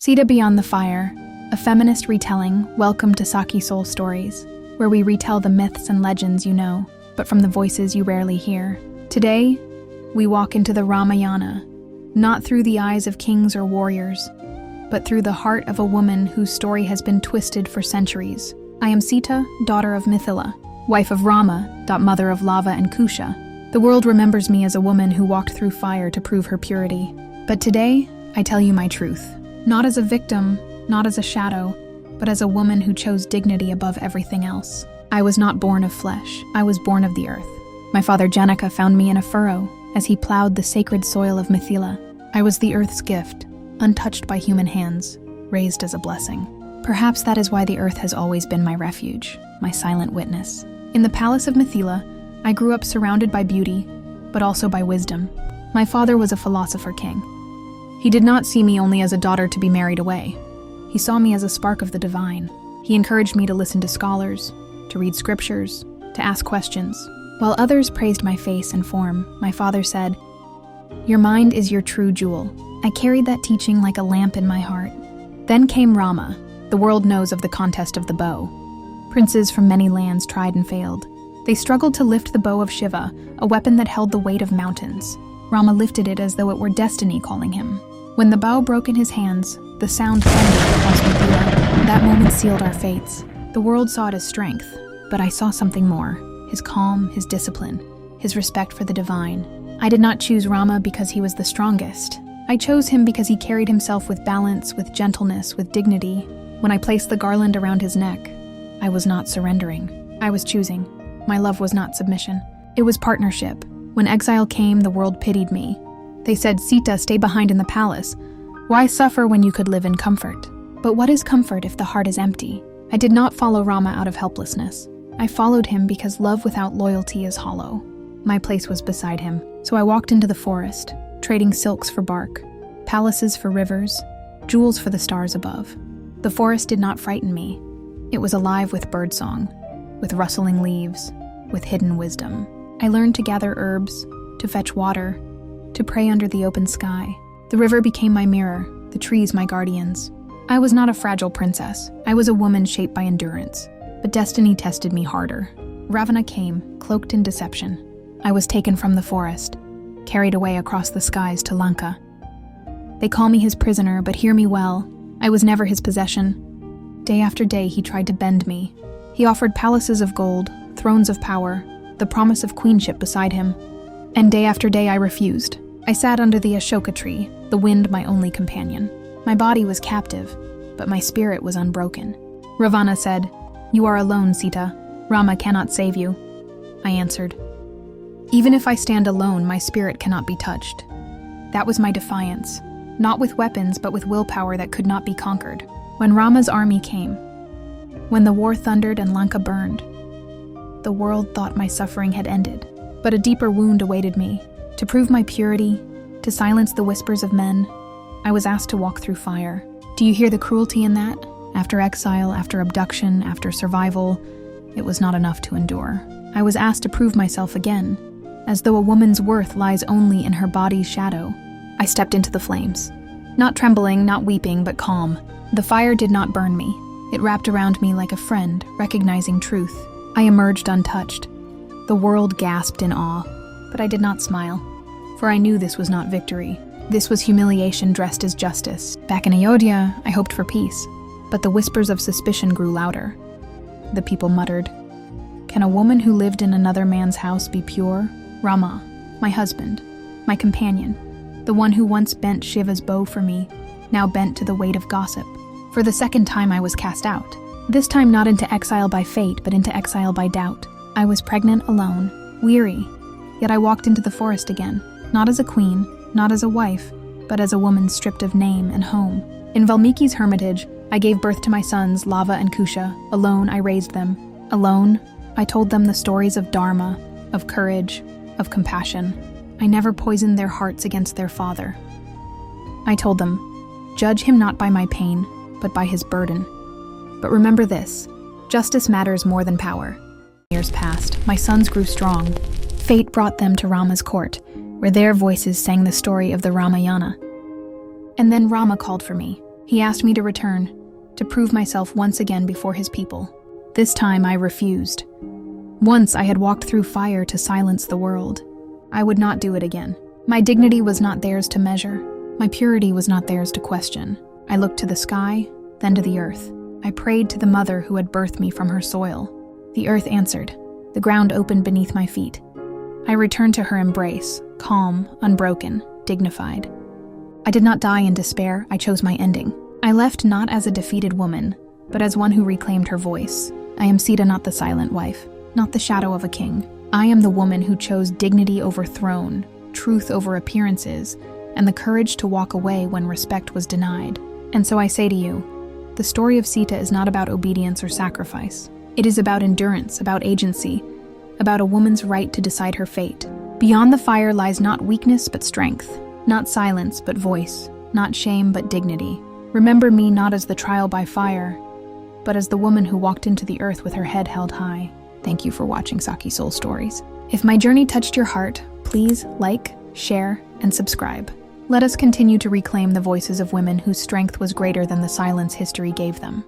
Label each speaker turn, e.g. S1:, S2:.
S1: Sita Beyond the Fire, a feminist retelling. Welcome to Sakhi Soul Stories, where we retell the myths and legends you know, but from the voices you rarely hear. Today, we walk into the Ramayana, not through the eyes of kings or warriors, but through the heart of a woman whose story has been twisted for centuries. I am Sita, daughter of Mithila, wife of Rama, mother of Lava and Kusha. The world remembers me as a woman who walked through fire to prove her purity. But today, I tell you my truth. Not as a victim, not as a shadow, but as a woman who chose dignity above everything else. I was not born of flesh, I was born of the earth. My father Janaka found me in a furrow as he plowed the sacred soil of Mithila. I was the earth's gift, untouched by human hands, raised as a blessing. Perhaps that is why the earth has always been my refuge, my silent witness. In the palace of Mithila, I grew up surrounded by beauty, but also by wisdom. My father was a philosopher king. He did not see me only as a daughter to be married away. He saw me as a spark of the divine. He encouraged me to listen to scholars, to read scriptures, to ask questions. While others praised my face and form, my father said, "Your mind is your true jewel." I carried that teaching like a lamp in my heart. Then came Rama. The world knows of the contest of the bow. Princes from many lands tried and failed. They struggled to lift the bow of Shiva, a weapon that held the weight of mountains. Rama lifted it as though it were destiny calling him. When the bow broke in his hands, the sound thundered across Mithila. That moment sealed our fates. The world saw it as strength, but I saw something more. His calm, his discipline, his respect for the divine. I did not choose Rama because he was the strongest. I chose him because he carried himself with balance, with gentleness, with dignity. When I placed the garland around his neck, I was not surrendering. I was choosing. My love was not submission. It was partnership. When exile came, the world pitied me. They said, "Sita, stay behind in the palace. Why suffer when you could live in comfort?" But what is comfort if the heart is empty? I did not follow Rama out of helplessness. I followed him because love without loyalty is hollow. My place was beside him, so I walked into the forest, trading silks for bark, palaces for rivers, jewels for the stars above. The forest did not frighten me. It was alive with birdsong, with rustling leaves, with hidden wisdom. I learned to gather herbs, to fetch water, to pray under the open sky. The river became my mirror, the trees my guardians. I was not a fragile princess. I was a woman shaped by endurance. But destiny tested me harder. Ravana came, cloaked in deception. I was taken from the forest, carried away across the skies to Lanka. They call me his prisoner, but hear me well. I was never his possession. Day after day he tried to bend me. He offered palaces of gold, thrones of power, the promise of queenship beside him. And day after day I refused. I sat under the Ashoka tree, the wind my only companion. My body was captive, but my spirit was unbroken. Ravana said, "You are alone, Sita. Rama cannot save you." I answered, "Even if I stand alone, my spirit cannot be touched." That was my defiance, not with weapons, but with willpower that could not be conquered. When Rama's army came, when the war thundered and Lanka burned, the world thought my suffering had ended. But a deeper wound awaited me. To prove my purity, to silence the whispers of men, I was asked to walk through fire. Do you hear the cruelty in that? After exile, after abduction, after survival, it was not enough to endure. I was asked to prove myself again, as though a woman's worth lies only in her body's shadow. I stepped into the flames. Not trembling, not weeping, but calm. The fire did not burn me. It wrapped around me like a friend, recognizing truth. I emerged untouched. The world gasped in awe, but I did not smile, for I knew this was not victory. This was humiliation dressed as justice. Back in Ayodhya, I hoped for peace, but the whispers of suspicion grew louder. The people muttered, "Can a woman who lived in another man's house be pure?" Rama, my husband, my companion, the one who once bent Shiva's bow for me, now bent to the weight of gossip. For the second time I was cast out. This time not into exile by fate, but into exile by doubt. I was pregnant, alone, weary, yet I walked into the forest again, not as a queen, not as a wife, but as a woman stripped of name and home. In Valmiki's hermitage, I gave birth to my sons, Lava and Kusha. Alone, I raised them. Alone, I told them the stories of dharma, of courage, of compassion. I never poisoned their hearts against their father. I told them, "Judge him not by my pain, but by his burden. But remember this, justice matters more than power." Years passed. My sons grew strong. Fate brought them to Rama's court, where their voices sang the story of the Ramayana. And then Rama called for me. He asked me to return, to prove myself once again before his people. This time I refused. Once I had walked through fire to silence the world. I would not do it again. My dignity was not theirs to measure. My purity was not theirs to question. I looked to the sky, then to the earth. I prayed to the mother who had birthed me from her soil. The earth answered. The ground opened beneath my feet. I returned to her embrace, calm, unbroken, dignified. I did not die in despair, I chose my ending. I left not as a defeated woman, but as one who reclaimed her voice. I am Sita, not the silent wife, not the shadow of a king. I am the woman who chose dignity over throne, truth over appearances, and the courage to walk away when respect was denied. And so I say to you, the story of Sita is not about obedience or sacrifice. It is about endurance, about agency, about a woman's right to decide her fate. Beyond the fire lies not weakness but strength, not silence but voice, not shame but dignity. Remember me not as the trial by fire, but as the woman who walked into the earth with her head held high. Thank you for watching Sakhi Soul Stories. If my journey touched your heart, please like, share, and subscribe. Let us continue to reclaim the voices of women whose strength was greater than the silence history gave them.